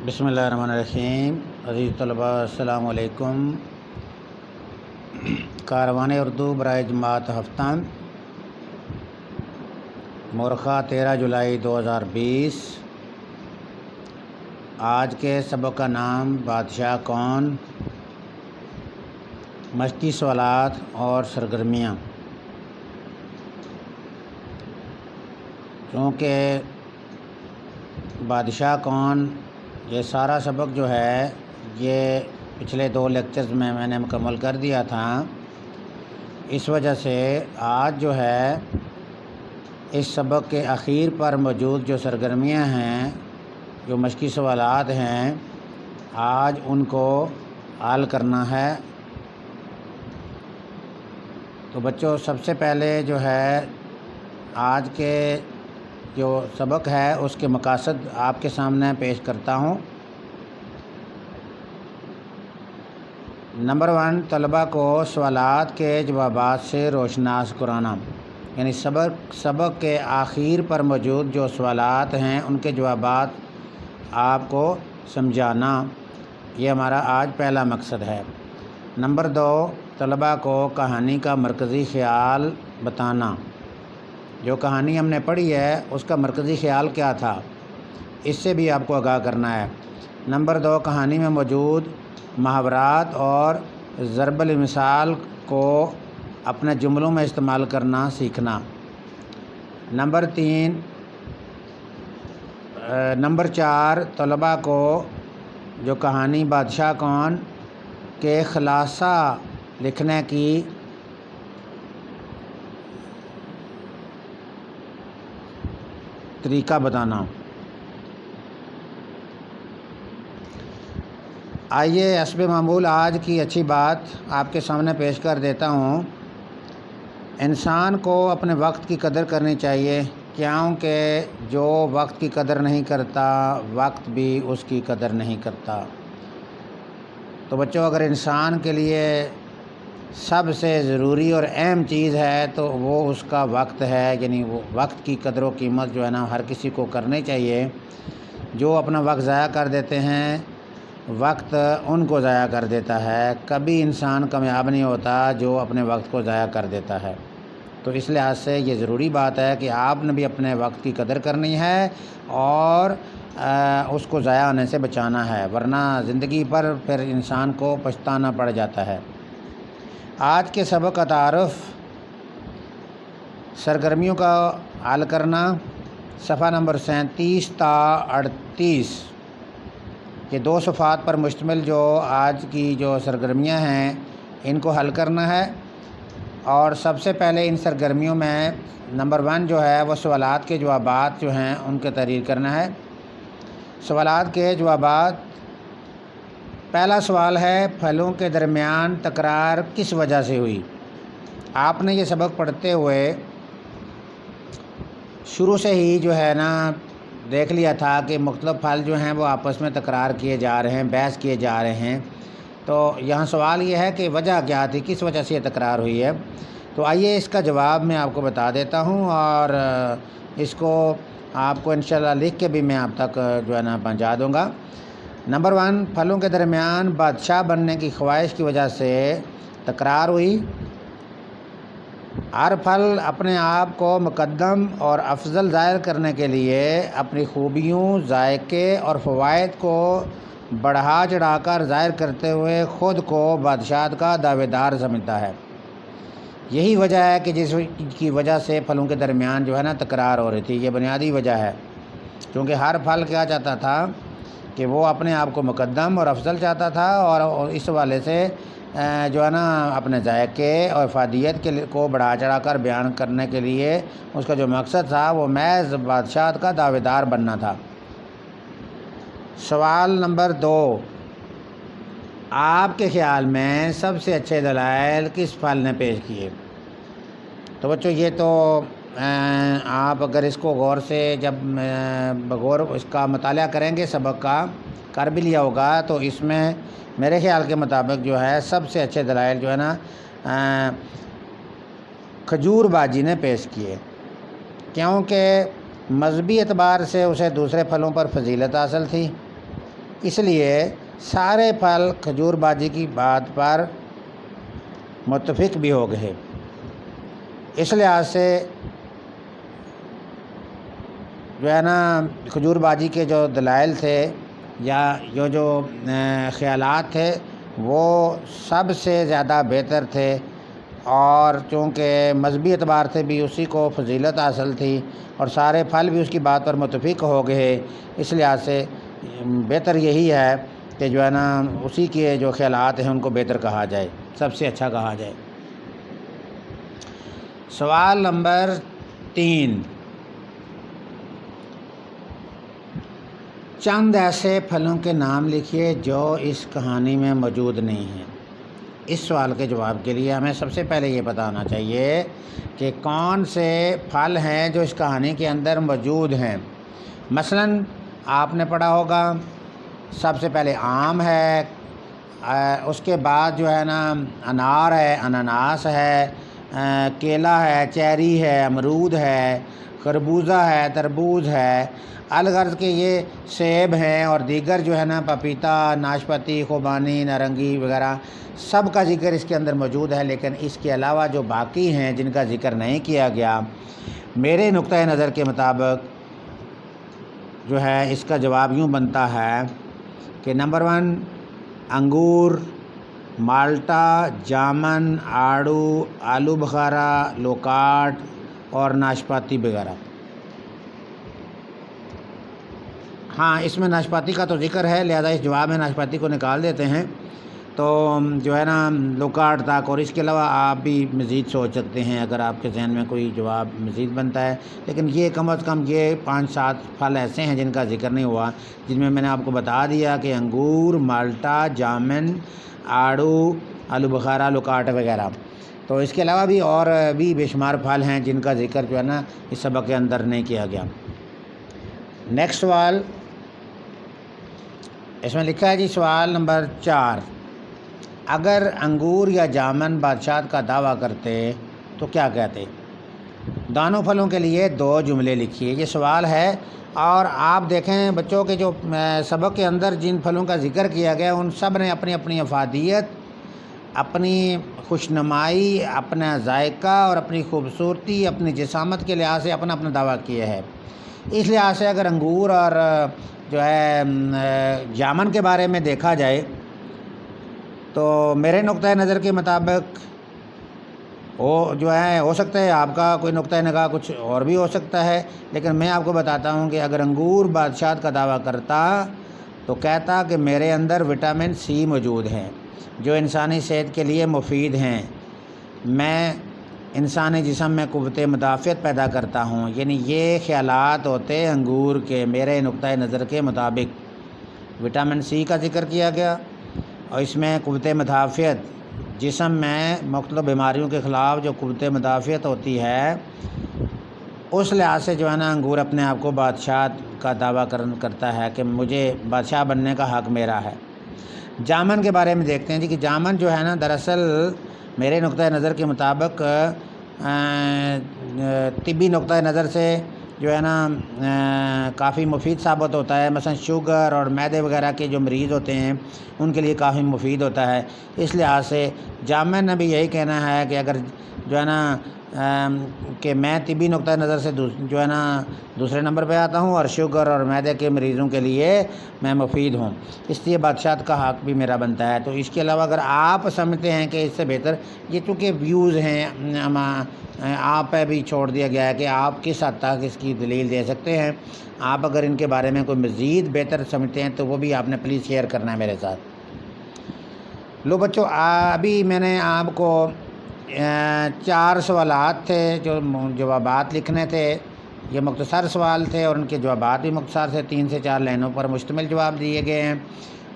بسم اللہ الرحمن الرحیم۔ عزیز طلباء السلام علیکم۔ کاروان اردو برائے جماعت ہفتہ مورخہ 13 جولائی 2020۔ آج کے سبق کا نام بادشاہ کون، مشقی سوالات اور سرگرمیاں۔ چونکہ بادشاہ کون یہ سارا سبق جو ہے یہ پچھلے 2 لیکچرز میں نے مکمل کر دیا تھا، اس وجہ سے آج جو ہے اس سبق کے اخیر پر موجود جو سرگرمیاں ہیں، جو مشقی سوالات ہیں، آج ان کو حل کرنا ہے۔ تو بچوں، سب سے پہلے جو ہے آج کے جو سبق ہے اس کے مقاصد آپ کے سامنے پیش کرتا ہوں۔ نمبر 1، طلباء کو سوالات کے جوابات سے روشناس کرانا، یعنی سبق کے آخر پر موجود جو سوالات ہیں ان کے جوابات آپ کو سمجھانا، یہ ہمارا آج پہلا مقصد ہے۔ نمبر 2، طلباء کو کہانی کا مرکزی خیال بتانا۔ جو کہانی ہم نے پڑھی ہے اس کا مرکزی خیال کیا تھا، اس سے بھی آپ کو آگاہ کرنا ہے۔ نمبر 2، کہانی میں موجود محاورات اور ضرب المثال کو اپنے جملوں میں استعمال کرنا سیکھنا۔ نمبر 4، طلباء کو جو کہانی بادشاہ کون کے خلاصہ لکھنے کی طریقہ بتانا۔ آئیے حسب معمول آج کی اچھی بات آپ کے سامنے پیش کر دیتا ہوں۔ انسان کو اپنے وقت کی قدر کرنی چاہیے، کیونکہ جو وقت کی قدر نہیں کرتا وقت بھی اس کی قدر نہیں کرتا۔ تو بچوں، اگر انسان کے لیے سب سے ضروری اور اہم چیز ہے تو وہ اس کا وقت ہے، یعنی وہ وقت کی قدر و قیمت جو ہے نا ہر کسی کو کرنی چاہیے۔ جو اپنا وقت ضائع کر دیتے ہیں، وقت ان کو ضائع کر دیتا ہے۔ کبھی انسان کامیاب نہیں ہوتا جو اپنے وقت کو ضائع کر دیتا ہے۔ تو اس لحاظ سے یہ ضروری بات ہے کہ آپ نے بھی اپنے وقت کی قدر کرنی ہے اور اس کو ضائع ہونے سے بچانا ہے، ورنہ زندگی پر پھر انسان کو پچھتانا پڑ جاتا ہے۔ آج کے سبق کا تعارف، سرگرمیوں کا حل کرنا، صفحہ نمبر 37 تا 38۔ یہ 2 صفحات پر مشتمل جو آج کی جو سرگرمیاں ہیں ان کو حل کرنا ہے۔ اور سب سے پہلے ان سرگرمیوں میں نمبر 1 جو ہے وہ سوالات کے جوابات جو ہیں ان کے تحریر کرنا ہے۔ سوالات کے جوابات، پہلا سوال ہے، پھلوں کے درمیان تکرار کس وجہ سے ہوئی؟ آپ نے یہ سبق پڑھتے ہوئے شروع سے ہی جو ہے نا دیکھ لیا تھا کہ مختلف پھل جو ہیں وہ آپس میں تکرار کیے جا رہے ہیں، بحث کیے جا رہے ہیں۔ تو یہاں سوال یہ ہے کہ وجہ کیا تھی، کس وجہ سے یہ تکرار ہوئی ہے؟ تو آئیے اس کا جواب میں آپ کو بتا دیتا ہوں، اور اس کو آپ کو انشاءاللہ لکھ کے بھی میں آپ تک جو ہے نا پہنچا دوں گا۔ نمبر 1، پھلوں کے درمیان بادشاہ بننے کی خواہش کی وجہ سے تکرار ہوئی۔ ہر پھل اپنے آپ کو مقدم اور افضل ظاہر کرنے کے لیے اپنی خوبیوں، ذائقے اور فوائد کو بڑھا چڑھا کر ظاہر کرتے ہوئے خود کو بادشاہت کا دعوے دار سمجھتا ہے۔ یہی وجہ ہے کہ جس کی وجہ سے پھلوں کے درمیان جو ہے نا تکرار ہو رہی تھی، یہ بنیادی وجہ ہے۔ کیونکہ ہر پھل کیا چاہتا تھا کہ وہ اپنے آپ کو مقدم اور افضل چاہتا تھا، اور اس حوالے سے جو ہے نا اپنے ذائقے اور افادیت کو بڑھا چڑھا کر بیان کرنے کے لیے اس کا جو مقصد تھا وہ محض بادشاہت کا دعوے دار بننا تھا۔ سوال نمبر 2، آپ کے خیال میں سب سے اچھے دلائل کس پھل نے پیش کیے؟ تو بچوں، یہ تو آپ اگر اس کو غور سے جب بغور اس کا مطالعہ کریں گے، سبق کا کر بھی لیا ہوگا، تو اس میں میرے خیال کے مطابق جو ہے سب سے اچھے دلائل جو ہے نا کھجور باجی نے پیش کیے، کیونکہ مذہبی اعتبار سے اسے دوسرے پھلوں پر فضیلت حاصل تھی۔ اس لیے سارے پھل کھجور باجی کی بات پر متفق بھی ہو گئے۔ اس لحاظ سے جو ہے نا کھجور باجی کے جو دلائل تھے یا جو خیالات تھے وہ سب سے زیادہ بہتر تھے، اور چونکہ مذہبی اعتبار سے بھی اسی کو فضیلت حاصل تھی اور سارے پھل بھی اس کی بات پر متفق ہو گئے، اس لحاظ سے بہتر یہی ہے کہ جو ہے نا اسی کے جو خیالات ہیں ان کو بہتر کہا جائے، سب سے اچھا کہا جائے۔ سوال نمبر 3، چند ایسے پھلوں کے نام لکھیے جو اس کہانی میں موجود نہیں ہیں۔ اس سوال کے جواب کے لیے ہمیں سب سے پہلے یہ پتہ ہونا چاہیے کہ کون سے پھل ہیں جو اس کہانی کے اندر موجود ہیں۔ مثلاً آپ نے پڑھا ہوگا سب سے پہلے آم ہے، اس کے بعد جو ہے نا انار ہے، اناناس ہے، کیلا ہے، چیری ہے، امرود ہے، خربوزہ ہے، تربوز ہے، الغرض کہ یہ سیب ہیں اور دیگر جو ہے نا پپیتا، ناشپاتی، خوبانی، نارنگی وغیرہ سب کا ذکر اس کے اندر موجود ہے، لیکن اس کے علاوہ جو باقی ہیں جن کا ذکر نہیں کیا گیا، میرے نقطۂ نظر کے مطابق جو ہے اس کا جواب یوں بنتا ہے کہ نمبر 1 انگور، مالٹا، جامن، آڑو، آلو بخارا، لوکاٹ اور ناشپاتی وغیرہ۔ ہاں، اس میں ناشپاتی کا تو ذکر ہے، لہذا اس جواب میں ناشپاتی کو نکال دیتے ہیں، تو جو ہے نا لوکاٹ تک، اور اس کے علاوہ آپ بھی مزید سوچ سکتے ہیں اگر آپ کے ذہن میں کوئی جواب مزید بنتا ہے، لیکن یہ کم از کم یہ 5-7 پھل ایسے ہیں جن کا ذکر نہیں ہوا، جن میں نے آپ کو بتا دیا کہ انگور، مالٹا، جامن، آڑو، آلو بخارا، لوکاٹ وغیرہ۔ تو اس کے علاوہ بھی اور بھی بے شمار پھل ہیں جن کا ذکر جو ہے نا اس سبق کے اندر نہیں کیا گیا۔ نیکسٹ سوال، اس میں لکھا ہے جی سوال نمبر 4، اگر انگور یا جامن بادشاہت کا دعویٰ کرتے تو کیا کہتے؟ دونوں پھلوں کے لیے 2 جملے لکھیے۔ یہ سوال ہے، اور آپ دیکھیں بچوں کے جو سبق کے اندر جن پھلوں کا ذکر کیا گیا ان سب نے اپنی اپنی افادیت، اپنی خوشنمائی، اپنا ذائقہ اور اپنی خوبصورتی، اپنی جسامت کے لحاظ سے اپنا اپنا دعویٰ کیا ہے۔ اس لحاظ سے اگر انگور اور جو ہے جامن کے بارے میں دیکھا جائے تو میرے نقطۂ نظر کے مطابق وہ جو ہے ہو سکتا ہے آپ کا کوئی نقطۂ نگاہ کچھ اور بھی ہو سکتا ہے، لیکن میں آپ کو بتاتا ہوں کہ اگر انگور بادشاہت کا دعویٰ کرتا تو کہتا کہ میرے اندر وٹامن سی موجود ہیں جو انسانی صحت کے لیے مفید ہیں، میں انسانی جسم میں قوت مدافعت پیدا کرتا ہوں، یعنی یہ خیالات ہوتے انگور کے میرے نقطۂ نظر کے مطابق۔ وٹامن سی کا ذکر کیا گیا اور اس میں قوت مدافعت، جسم میں مختلف بیماریوں کے خلاف جو قوت مدافعت ہوتی ہے، اس لحاظ سے جو ہے نا انگور اپنے آپ کو بادشاہت کا دعویٰ کرتا ہے کہ مجھے بادشاہ بننے کا حق میرا ہے۔ جامن کے بارے میں دیکھتے ہیں جی کہ جامن جو ہے نا دراصل میرے نقطۂ نظر کے مطابق طبی نقطۂ نظر سے جو ہے نا کافی مفید ثابت ہوتا ہے، مثلا شوگر اور معدے وغیرہ کے جو مریض ہوتے ہیں ان کے لیے کافی مفید ہوتا ہے۔ اس لحاظ سے جامن نے بھی یہی کہنا ہے کہ اگر جو ہے نا کہ میں طبی نقطۂ نظر سے جو ہے نا دوسرے نمبر پہ آتا ہوں اور شوگر اور معدے کے مریضوں کے لیے میں مفید ہوں، اس لیے بادشاہت کا حق بھی میرا بنتا ہے۔ تو اس کے علاوہ اگر آپ سمجھتے ہیں کہ اس سے بہتر، یہ چونکہ ویوز ہیں، آپ پہ بھی چھوڑ دیا گیا ہے کہ آپ کس حد تک اس کی دلیل دے سکتے ہیں، آپ اگر ان کے بارے میں کوئی مزید بہتر سمجھتے ہیں تو وہ بھی آپ نے پلیز شیئر کرنا ہے میرے ساتھ۔ لو بچوں، ابھی میں نے آپ کو 4 سوالات تھے جو جوابات لکھنے تھے، یہ مختصر سوال تھے اور ان کے جوابات بھی مختصر سے 3 سے 4 لائنوں پر مشتمل جواب دیے گئے ہیں،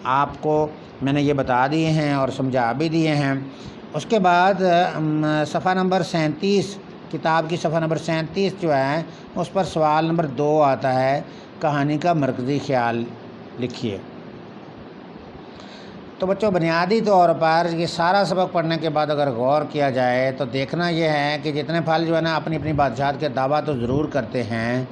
آپ کو میں نے یہ بتا دیے ہیں اور سمجھا بھی دیے ہیں۔ اس کے بعد صفحہ نمبر 37، کتاب کی صفحہ نمبر 37 جو ہے اس پر سوال نمبر 2 آتا ہے، کہانی کا مرکزی خیال لکھیے۔ تو بچوں، بنیادی طور پر یہ سارا سبق پڑھنے کے بعد اگر غور کیا جائے تو دیکھنا یہ ہے کہ جتنے پھل جو ہے نا اپنی اپنی بادشاہت کے دعویٰ تو ضرور کرتے ہیں،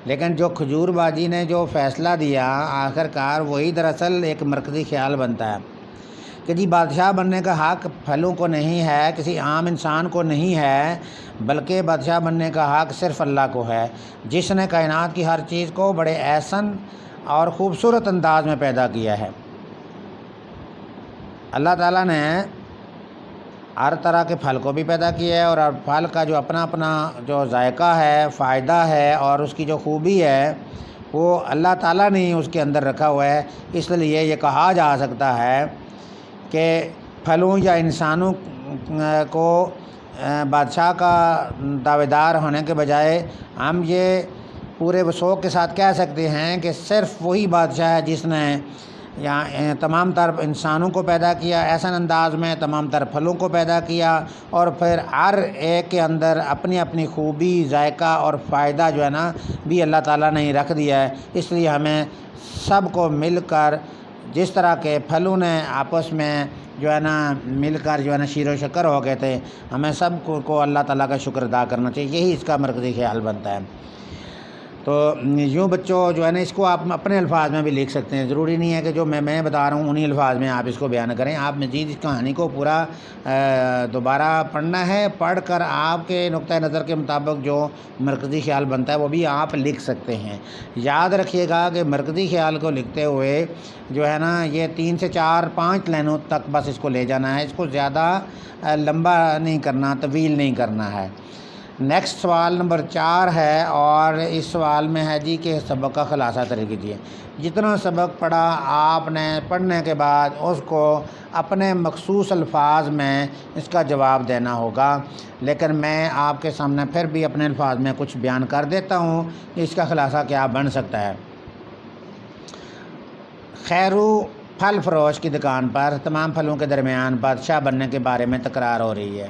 لیکن جو کھجور باجی نے جو فیصلہ دیا آخر کار وہی دراصل ایک مرکزی خیال بنتا ہے کہ جی بادشاہ بننے کا حق پھلوں کو نہیں ہے، کسی عام انسان کو نہیں ہے، بلکہ بادشاہ بننے کا حق صرف اللہ کو ہے، جس نے کائنات کی ہر چیز کو بڑے احسن اور خوبصورت انداز میں پیدا کیا ہے۔ اللہ تعالیٰ نے ہر طرح کے پھل کو بھی پیدا کیا ہے، اور پھل کا جو اپنا اپنا جو ذائقہ ہے، فائدہ ہے، اور اس کی جو خوبی ہے وہ اللہ تعالیٰ نے اس کے اندر رکھا ہوا ہے۔ اس لیے یہ کہا جا سکتا ہے کہ پھلوں یا انسانوں کو بادشاہ کا دعوے دار ہونے کے بجائے ہم یہ پورے وثوق کے ساتھ کہہ سکتے ہیں کہ صرف وہی بادشاہ ہے جس نے یا تمام تر انسانوں کو پیدا کیا احسن انداز میں، تمام تر پھلوں کو پیدا کیا، اور پھر ہر ایک کے اندر اپنی اپنی خوبی، ذائقہ اور فائدہ جو ہے نا بھی اللہ تعالیٰ نے ہی رکھ دیا ہے۔ اس لیے ہمیں سب کو مل کر، جس طرح کے پھلوں نے آپس میں جو ہے نا مل کر جو ہے نا شیر و شکر ہو گئے تھے، ہمیں سب کو اللہ تعالیٰ کا شکر ادا کرنا چاہیے۔ یہی اس کا مرکزی خیال بنتا ہے۔ تو یوں بچوں جو ہے نا اس کو آپ اپنے الفاظ میں بھی لکھ سکتے ہیں، ضروری نہیں ہے کہ جو میں بتا رہا ہوں انہی الفاظ میں آپ اس کو بیان کریں۔ آپ مزید اس کہانی کو پورا دوبارہ پڑھنا ہے، پڑھ کر آپ کے نقطۂ نظر کے مطابق جو مرکزی خیال بنتا ہے وہ بھی آپ لکھ سکتے ہیں۔ یاد رکھیے گا کہ مرکزی خیال کو لکھتے ہوئے جو ہے نا یہ 3 سے 4 5 لائنوں تک بس اس کو لے جانا ہے، اس کو زیادہ لمبا نہیں کرنا، طویل نہیں کرنا ہے۔ نیکسٹ سوال نمبر 4 ہے، اور اس سوال میں ہے جی کہ سبق کا خلاصہ تر کیجیے۔ جتنا سبق پڑھا آپ نے پڑھنے کے بعد اس کو اپنے مخصوص الفاظ میں اس کا جواب دینا ہوگا، لیکن میں آپ کے سامنے پھر بھی اپنے الفاظ میں کچھ بیان کر دیتا ہوں کہ اس کا خلاصہ کیا بن سکتا ہے۔ خیرو پھل فروش کی دکان پر تمام پھلوں کے درمیان بادشاہ بننے کے بارے میں تکرار ہو رہی ہے۔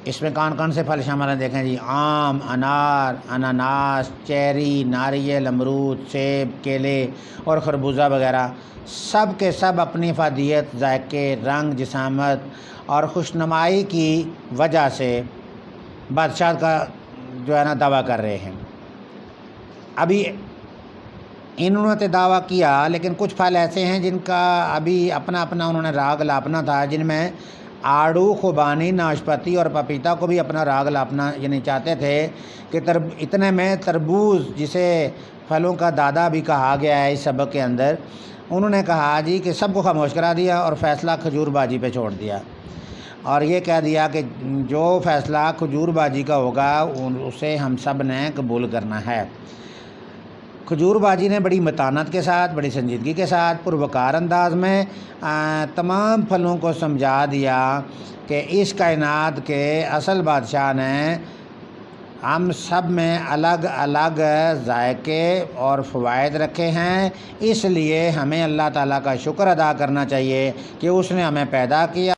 اس میں کون کون سے پھل شامل ہیں دیکھیں جی: آم، انار، اناناس، چیری، ناریل، امرود، سیب، کیلے اور خربوزہ وغیرہ، سب کے سب اپنی افادیت، ذائقے، رنگ، جسامت اور خوشنمائی کی وجہ سے بادشاہ کا جو ہے نا دعویٰ کر رہے ہیں۔ ابھی انہوں نے دعویٰ کیا، لیکن کچھ پھل ایسے ہیں جن کا ابھی اپنا اپنا انہوں نے راگ لاپنا تھا، جن میں آڑو، خوبانی، ناشپاتی اور پپیتا کو بھی اپنا راگ لاپنا یعنی چاہتے تھے کہ اتنے میں تربوز، جسے پھلوں کا دادا بھی کہا گیا ہے اس سبق کے اندر، انہوں نے کہا جی کہ سب کو خاموش کرا دیا اور فیصلہ کھجور باجی پہ چھوڑ دیا، اور یہ کہہ دیا کہ جو فیصلہ کھجور باجی کا ہوگا اسے ہم سب نے قبول کرنا ہے۔ کھجور باجی نے بڑی متانت کے ساتھ، بڑی سنجیدگی کے ساتھ، پروکار انداز میں تمام پھلوں کو سمجھا دیا کہ اس کائنات کے اصل بادشاہ نے ہم سب میں الگ الگ ذائقے اور فوائد رکھے ہیں، اس لیے ہمیں اللہ تعالیٰ کا شکر ادا کرنا چاہیے کہ اس نے ہمیں پیدا کیا۔